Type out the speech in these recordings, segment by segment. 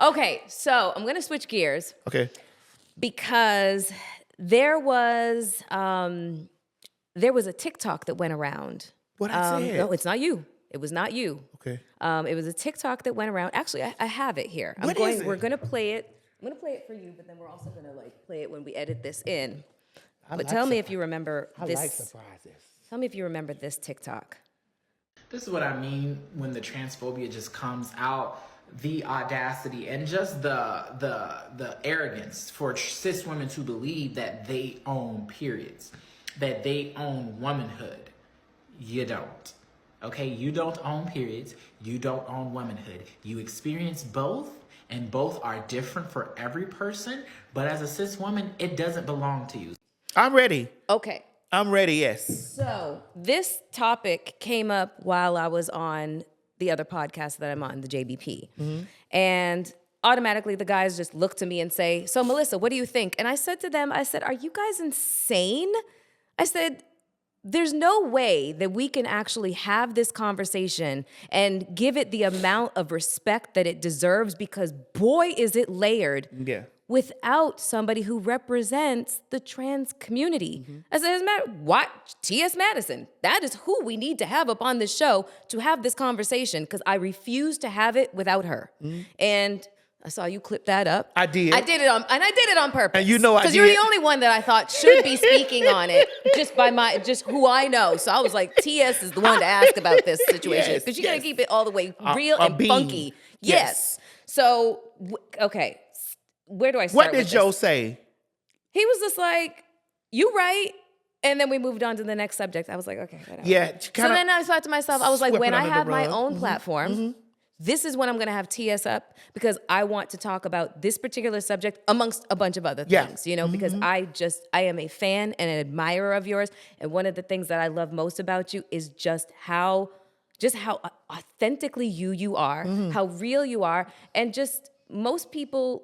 Okay, so I'm gonna switch gears. Okay. Because there was a TikTok that went around. What I said? No, it's not you. It was not you. Okay. It was a TikTok that went around. Actually, I have it here. We're gonna play it. I'm gonna play it for you, but then we're also gonna play it when we edit this in. But tell me if you remember this. I like surprises. Tell me if you remember this TikTok. This is what I mean when the transphobia just comes out. The audacity and just the arrogance for cis women to believe that they own periods, that they own womanhood. You don't. Okay, you don't own periods. You don't own womanhood. You experience both, and both are different for every person. But as a cis woman, it doesn't belong to you. I'm ready. Okay. I'm ready, yes. So this topic came up while I was on the other podcast that I'm on, the JBP. Mm-hmm. And automatically the guys just look to me and say, so Melyssa, what do you think? And I said to them, are you guys insane? I said, there's no way that we can actually have this conversation and give it the amount of respect that it deserves, because boy, is it layered. Yeah. Without somebody who represents the trans community. Mm-hmm. I said, what? T.S. Madison. That is who we need to have up on this show to have this conversation, because I refuse to have it without her. Mm-hmm. And I saw you clip that up. I did. I did it on purpose. And you know I did. Because you're the only one that I thought should be speaking on it, just who I know. So I was like, T.S. is the one to ask about this situation, because you got to keep it all the way real and funky. Yes. So, okay. Where do I start? What did Joe say? He was just like, you right. And then we moved on to the next subject. I was like, okay, whatever. Yeah. So then I thought to myself, I was like, when I have my own platform, mm-hmm. this is when I'm going to have TS up, because I want to talk about this particular subject amongst a bunch of other things, because I am a fan and an admirer of yours. And one of the things that I love most about you is just how authentically you are, how real you are. And just most people,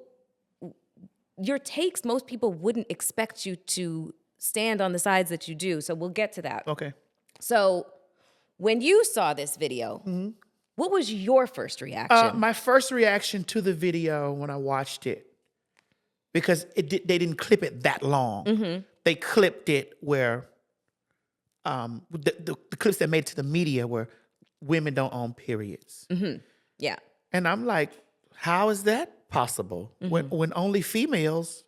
your takes, most people wouldn't expect you to stand on the sides that you do. So we'll get to that. Okay. So when you saw this video, what was your first reaction? My first reaction to the video when I watched it, because they didn't clip it that long. Mm-hmm. They clipped it where the clips that made it to the media where women don't own periods. Mm-hmm. Yeah. And I'm like, how is that possible when only females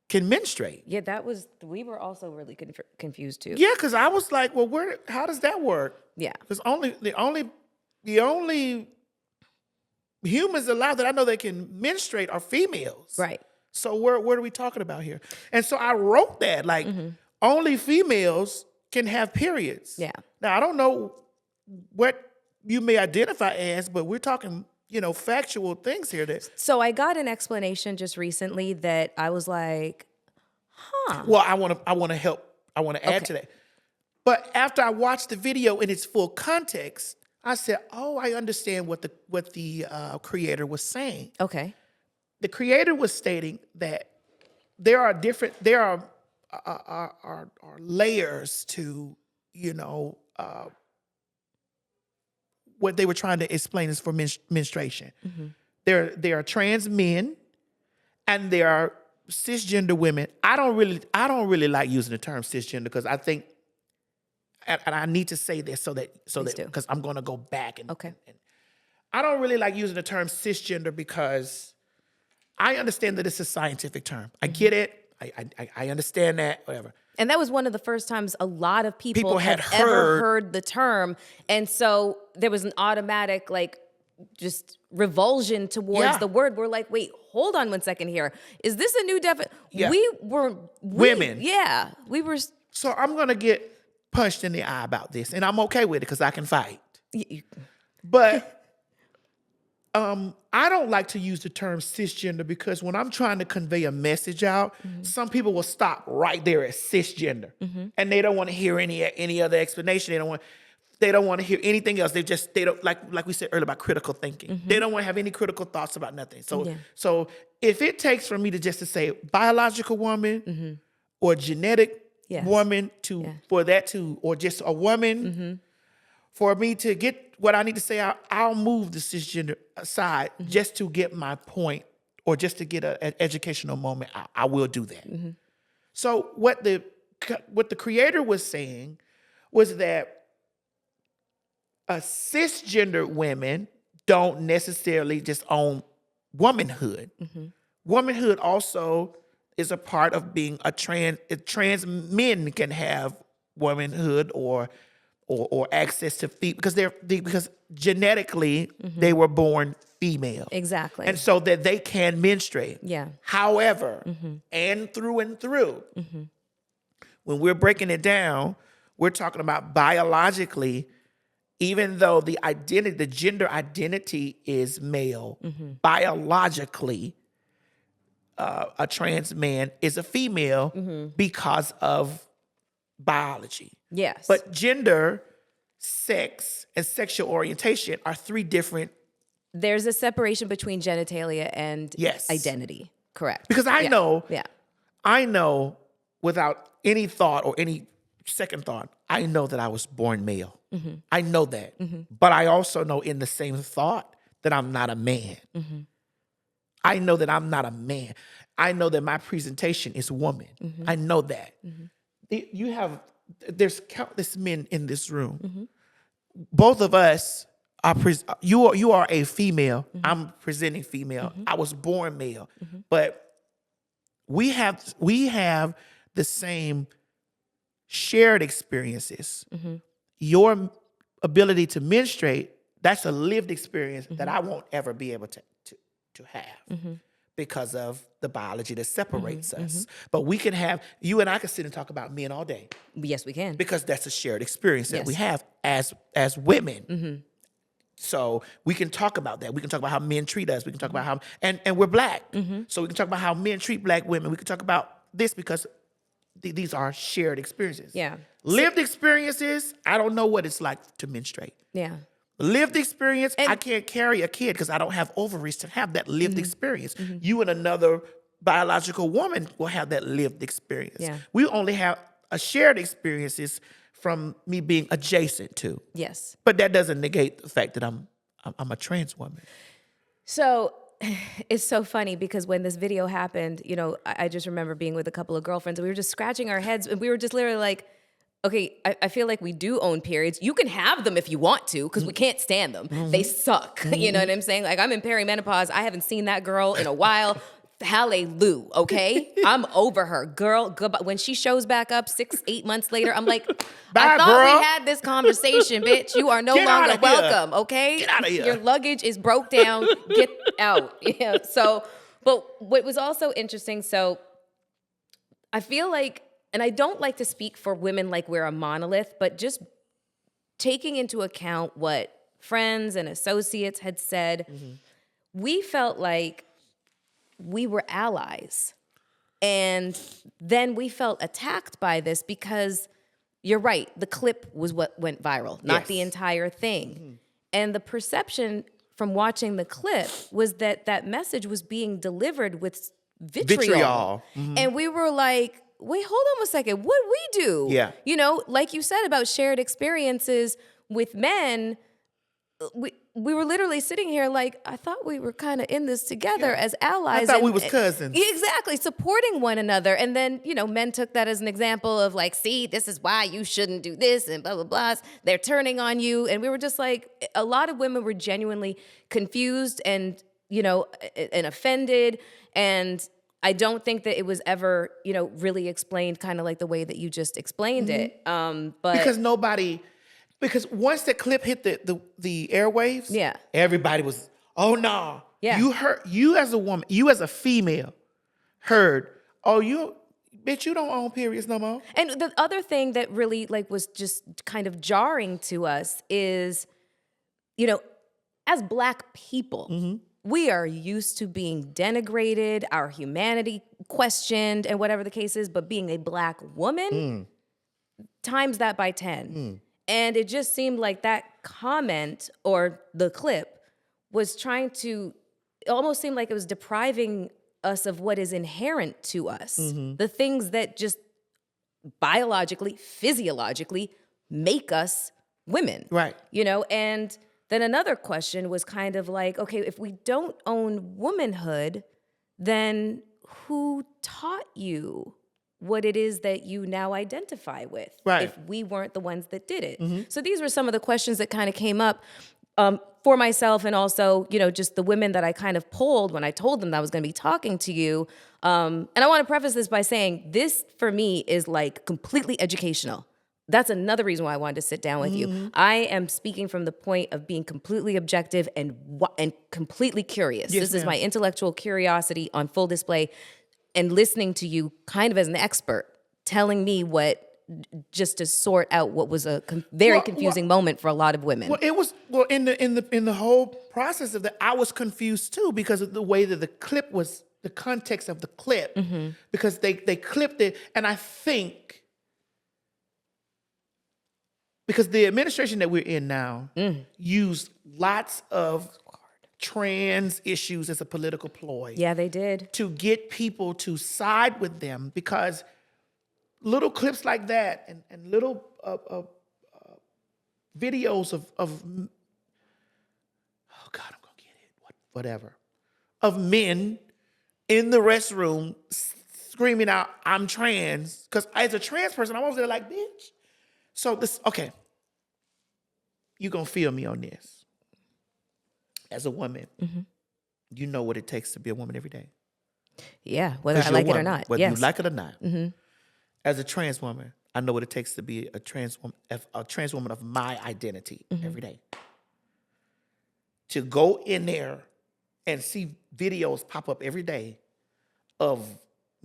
can menstruate? Yeah, we were also really confused too. Yeah, because I was like, well, how does that work? Yeah. Because the only humans allowed that I know they can menstruate are females. Right. So what are we talking about here? And so I wrote that, like, only females can have periods. Yeah. Now, I don't know what you may identify as, but we're talking, factual things here. So I got an explanation just recently that I was like, huh. Well, I want to help. I want to add to that. But after I watched the video in its full context, I said, "Oh, I understand what the creator was saying." Okay. The creator was stating that there are layers to, what they were trying to explain is for menstruation. Mm-hmm. There are trans men, and there are cisgender women. I don't really like using the term cisgender, because I think, and I need to say this so that because I'm going to go back and I don't really like using the term cisgender, because I understand that it's a scientific term. I get it. I understand that. Whatever. And that was one of the first times a lot of people had ever heard the term. And so there was an automatic, just revulsion towards the word. We're like, wait, hold on 1 second here. Is this a new definition? Yeah. We were women. Yeah, we were. So I'm going to get punched in the eye about this, and I'm okay with it because I can fight. But I don't like to use the term cisgender, because when I'm trying to convey a message out, some people will stop right there at cisgender, and they don't want to hear any other explanation. They don't want to hear anything else. They don't like we said earlier about critical thinking. They don't want to have any critical thoughts about nothing. So if it takes for me to say biological woman or genetic woman or just a woman, for me to get what I need to say, I'll move the cisgender aside just to get my point or just to get an educational moment. I will do that. So what the creator was saying was that cisgender women don't necessarily just own womanhood. Womanhood also is a part of being a trans men can have womanhood or access to because genetically they were born female. Exactly. And so that they can menstruate. Yeah. However, and through, when we're breaking it down, we're talking about biologically, even though the gender identity is male, biologically, a trans man is a female because of biology. Yes. But gender, sex, and sexual orientation are three different. There's a separation between genitalia and Yes. identity. Correct. Because I know without any thought or any second thought, I know that I was born male. I know that. But I also know in the same thought that I'm not a man. I know that I'm not a man. I know that my presentation is woman. I know that. There's countless men in this room. Both of us are, you are a female. I'm presenting female. I was born male. But we have the same shared experiences. Your ability to menstruate, that's a lived experience that I won't ever be able to have because of the biology that separates us. But we can have, you and I can sit and talk about men all day. Yes, we can. Because that's a shared experience that we have as women. So we can talk about that. We can talk about how men treat us. We can talk about how, and we're black. So we can talk about how men treat black women. We can talk about this because these are shared experiences. Yeah. Lived experiences, I don't know what it's like to menstruate. Yeah. Lived experience, I can't carry a kid because I don't have ovaries to have that lived experience. You and another biological woman will have that lived experience. Yeah. We only have a shared experiences from me being adjacent to. Yes. But that doesn't negate the fact that I'm a trans woman. So it's so funny because when this video happened, I just remember being with a couple of girlfriends and we were just scratching our heads and we were just literally like, okay, I feel like we do own periods. You can have them if you want to, because we can't stand them. They suck. You know what I'm saying? Like, I'm in perimenopause. I haven't seen that girl in a while. Hallelujah, okay? I'm over her. Girl, goodbye. When she shows back up 6-8 months later, I'm like, Bye, I thought girl. we had this conversation, bitch. You are no Get longer outta here. welcome, okay? Get outta here. Your luggage is broke down. Get out. Yeah. So, but what was also interesting, so I feel like, and I don't like to speak for women like we're a monolith, but just taking into account what friends and associates had said, we felt like we were allies. And then we felt attacked by this because you're right, the clip was what went viral, not the entire thing. And the perception from watching the clip was that that message was being delivered with vitriol. And we were like, wait, hold on a second. What'd we do? Yeah. Like you said about shared experiences with men, we were literally sitting here like, I thought we were kind of in this together as allies. I thought we was cousins. Exactly, supporting one another. And then, men took that as an example of like, see, this is why you shouldn't do this and blah, blah, blah. They're turning on you. And we were just like, a lot of women were genuinely confused and, and offended. And I don't think that it was ever, really explained kind of like the way that you just explained it. But because once the clip hit the airwaves, everybody was, oh no. Yeah. You as a woman, you as a female heard, oh, bitch, you don't own periods no more. And the other thing that really was just kind of jarring to us is, as Black people, we are used to being denigrated, our humanity questioned, and whatever the case is, but being a Black woman, times that by 10. And it just seemed like that comment or the clip was it almost seemed like it was depriving us of what is inherent to us. The things that just biologically, physiologically make us women. Right. You know, and then another question was kind of like, okay, if we don't own womanhood, then who taught you what it is that you now identify with? Right. If we weren't the ones that did it. So these were some of the questions that kind of came up for myself, and also, you know, just the women that I kind of polled when I told them that I was going to be talking to you. And I want to preface this by saying this, for me, is like completely educational. That's another reason why I wanted to sit down with you. I am speaking from the point of being completely objective and completely curious. Yes, This is ma'am. my intellectual curiosity on full display, and listening to you kind of as an expert, telling me what, just to sort out what was a very confusing moment for a lot of women. Well, it was in the whole process of that, I was confused too, because of the way that the clip was, the context of the clip, because they clipped it, and I think because the administration that we're in now used lots of trans issues as a political ploy. Yeah, they did. To get people to side with them, because little clips like that and little videos of oh God, I'm gonna get it, whatever, of men in the restroom screaming out, "I'm trans," because as a trans person, I'm over there like, bitch. So this, okay, you gonna feel me on this. As a woman, you know what it takes to be a woman every day. Yeah, whether I like it or not. Whether Yes. you like it or not. As a trans woman, I know what it takes to be a trans woman of my identity every day. To go in there and see videos pop up every day of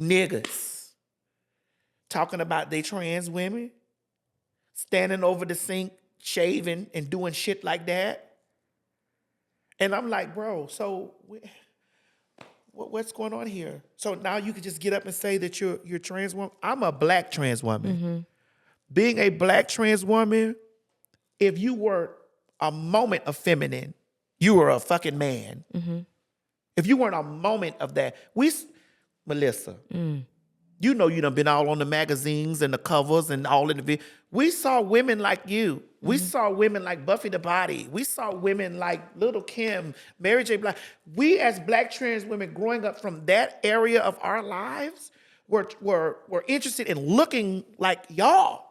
niggas talking about they trans women, standing over the sink, shaving and doing shit like that. And I'm like, bro, so what's going on here? So now you can just get up and say that you're a trans woman. I'm a black trans woman. Being a black trans woman, if you were a moment of feminine, you were a fucking man. If you weren't a moment of that, Melyssa, you know you done been all on the magazines and the covers and all in the video. We saw women like you. We saw women like Buffy the Body. We saw women like Little Kim, Mary J. Blige. We as black trans women growing up from that area of our lives were interested in looking like y'all.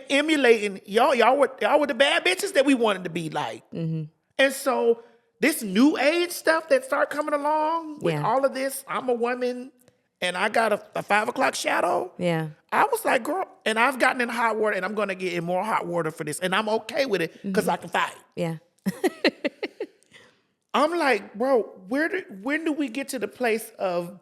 Emulating y'all. Y'all were the bad bitches that we wanted to be like. And so this new age stuff that started coming along with all of this, I'm a woman and I got a 5 o'clock shadow. Yeah. I was like, girl, and I've gotten in hot water and I'm going to get in more hot water for this. And I'm okay with it because I can fight. Yeah. I'm like, bro, when do we get to the place of,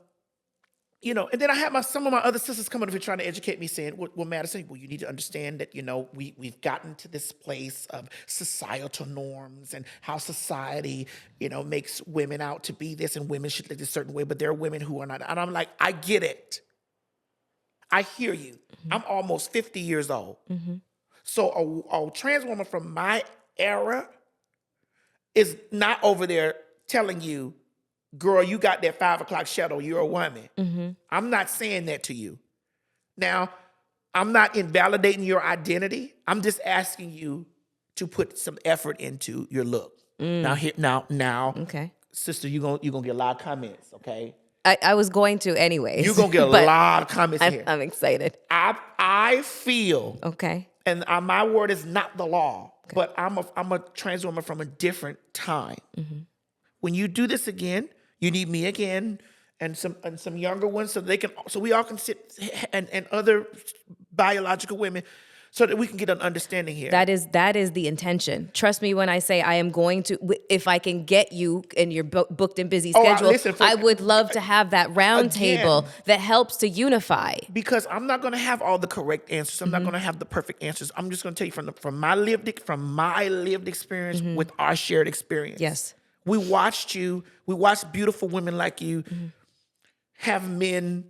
you know, and then I had some of my other sisters coming up here trying to educate me, saying, well, Madison, well, you need to understand that, you know, we've gotten to this place of societal norms and how society, you know, makes women out to be this and women should live a certain way, but there are women who are not. And I'm like, I get it. I hear you. I'm almost 50 years old. So a trans woman from my era is not over there telling you, girl, you got that 5 o'clock shadow, you're a woman. I'm not saying that to you. Now, I'm not invalidating your identity. I'm just asking you to put some effort into your look. Now, Okay. sister, you're gonna get a lot of comments, okay? I was going to anyways. You're gonna get a but lot of comments here. I'm excited. I feel, Okay. and my word is not the law, but I'm a trans woman from a different time. When you do this again, you need me again and some younger ones so we all can sit and other biological women so that we can get an understanding here. That is the intention. Trust me when I say I am going to, if I can get you in your booked and busy schedule, I would love to have that round table that helps to unify. Because I'm not going to have all the correct answers. I'm not going to have the perfect answers. I'm just going to tell you from my lived experience with our shared experience. Yes. We watched beautiful women like you have men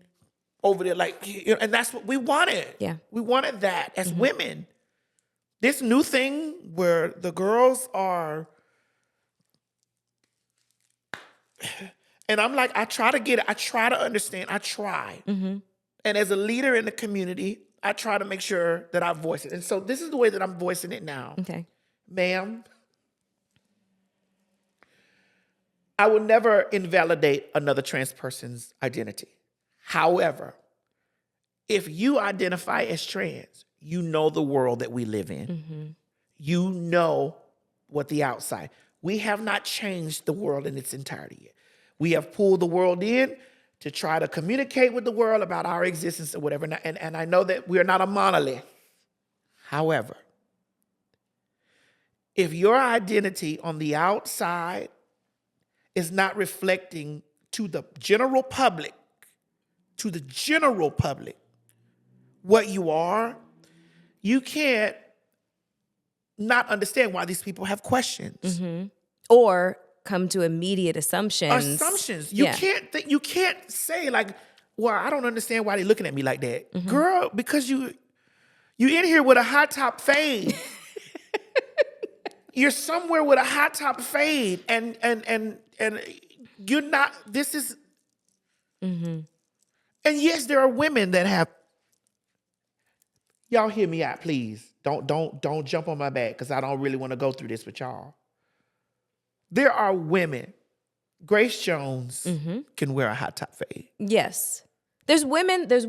over there like, you know, and that's what we wanted. Yeah. We wanted that as women. This new thing where the girls are, and I'm like, I try to get it. I try to understand. I try. And as a leader in the community, I try to make sure that I voice it. And so this is the way that I'm voicing it now. Okay. Ma'am, I will never invalidate another trans person's identity. However, if you identify as trans, you know the world that we live in. Mm-hmm. You know what the outside. We have not changed the world in its entirety yet. We have pulled the world in to try to communicate with the world about our existence or whatever. And I know that we are not a monolith. However, if your identity on the outside is not reflecting to the general public, what you are, you can't not understand why these people have questions. Mm-hmm. Or come to immediate assumptions. You can't say like, well, I don't understand why they're looking at me like that. Mm-hmm. Girl, because you in here with a high top fade. You're somewhere with a high top fade and you're not, this is, mm-hmm. And yes, there are women that have, y'all hear me out, please. Don't jump on my back because I don't really want to go through this with y'all. There are women, Grace Jones mm-hmm. can wear a high top fade. Yes. There's women that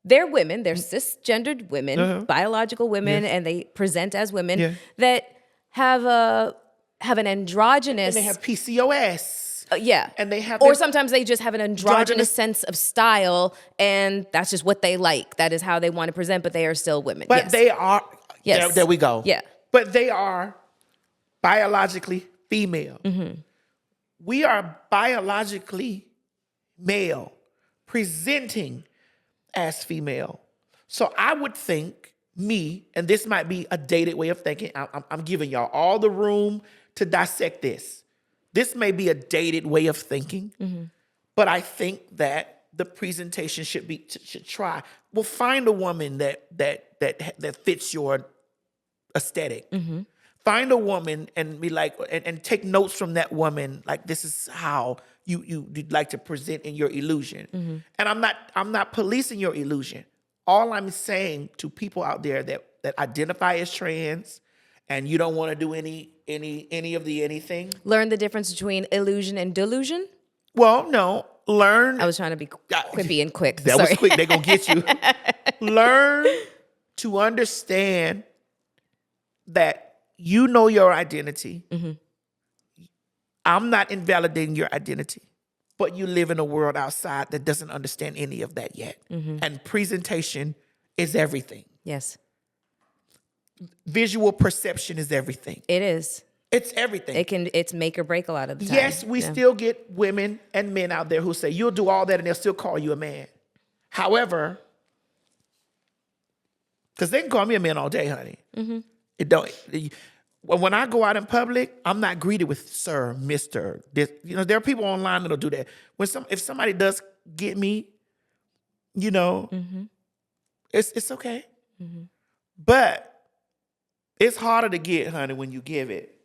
they're cisgendered women, uh-huh. biological women, yes. and they present as women yeah. that have an androgynous. And they have PCOS. Yeah. And they have or sometimes they just have an androgynous sense of style, and that's just what they like. That is how they want to present, but they are still women. But yes. they are, yes. there we go. Yeah. But they are biologically female. Mm-hmm. We are biologically male, presenting as female. So I would think and this might be a dated way of thinking. I'm giving y'all all the room to dissect this. This may be a dated way of thinking, mm-hmm. but I think that the presentation should try. Well, find a woman that fits your aesthetic. Mm-hmm. Find a woman and be like, and take notes from that woman. Like, this is how you'd like to present in your illusion. Mm-hmm. And I'm not policing your illusion. All I'm saying to people out there that identify as trans and you don't want to do any of the anything. Learn the difference between illusion and delusion? Well, no. Learn. I was trying to be quippy and quick. That was quick. They're going to get you. Learn to understand that you know your identity. Mm-hmm. I'm not invalidating your identity, but you live in a world outside that doesn't understand any of that yet. Mm-hmm. And presentation is everything. Yes. Visual perception is everything. It is. It's everything. It's make or break a lot of the time. Yes, we still get women and men out there who say, you'll do all that and they'll still call you a man. However, because they can call me a man all day, honey. Mm-hmm. When I go out in public, I'm not greeted with sir, mister. This, there are people online that'll do that. If somebody does get me, mm-hmm. it's okay. Mm-hmm. But it's harder to get, honey, when you give it.